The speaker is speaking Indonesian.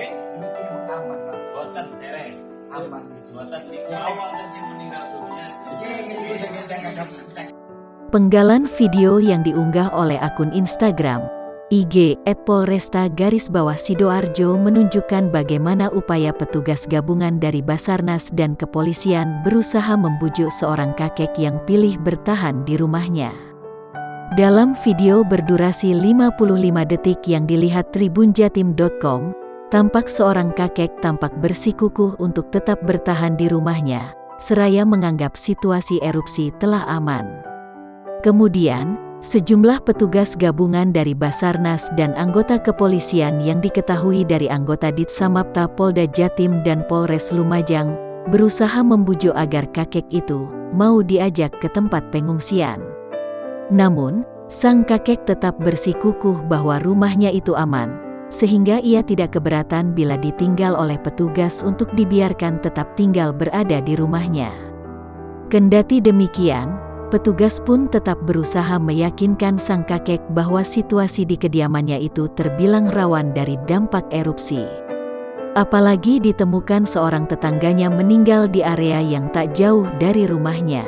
Ini pun aman Pak. Boten dereng. Aman itu. Boten niku awal dan sing meninggal dunia. Ini saya katakan. Penggalan video yang diunggah oleh akun Instagram IG @polresta_Sidoarjo menunjukkan bagaimana upaya petugas gabungan dari Basarnas dan kepolisian berusaha membujuk seorang kakek yang pilih bertahan di rumahnya. Dalam video berdurasi 55 detik yang dilihat tribunjatim.com, tampak seorang kakek tampak bersikukuh untuk tetap bertahan di rumahnya, seraya menganggap situasi erupsi telah aman. Kemudian, sejumlah petugas gabungan dari Basarnas dan anggota kepolisian yang diketahui dari anggota Ditsamapta Polda Jatim dan Polres Lumajang berusaha membujuk agar kakek itu mau diajak ke tempat pengungsian. Namun, sang kakek tetap bersikukuh bahwa rumahnya itu aman, sehingga ia tidak keberatan bila ditinggal oleh petugas untuk dibiarkan tetap tinggal berada di rumahnya. Kendati demikian, petugas pun tetap berusaha meyakinkan sang kakek bahwa situasi di kediamannya itu terbilang rawan dari dampak erupsi. Apalagi ditemukan seorang tetangganya meninggal di area yang tak jauh dari rumahnya.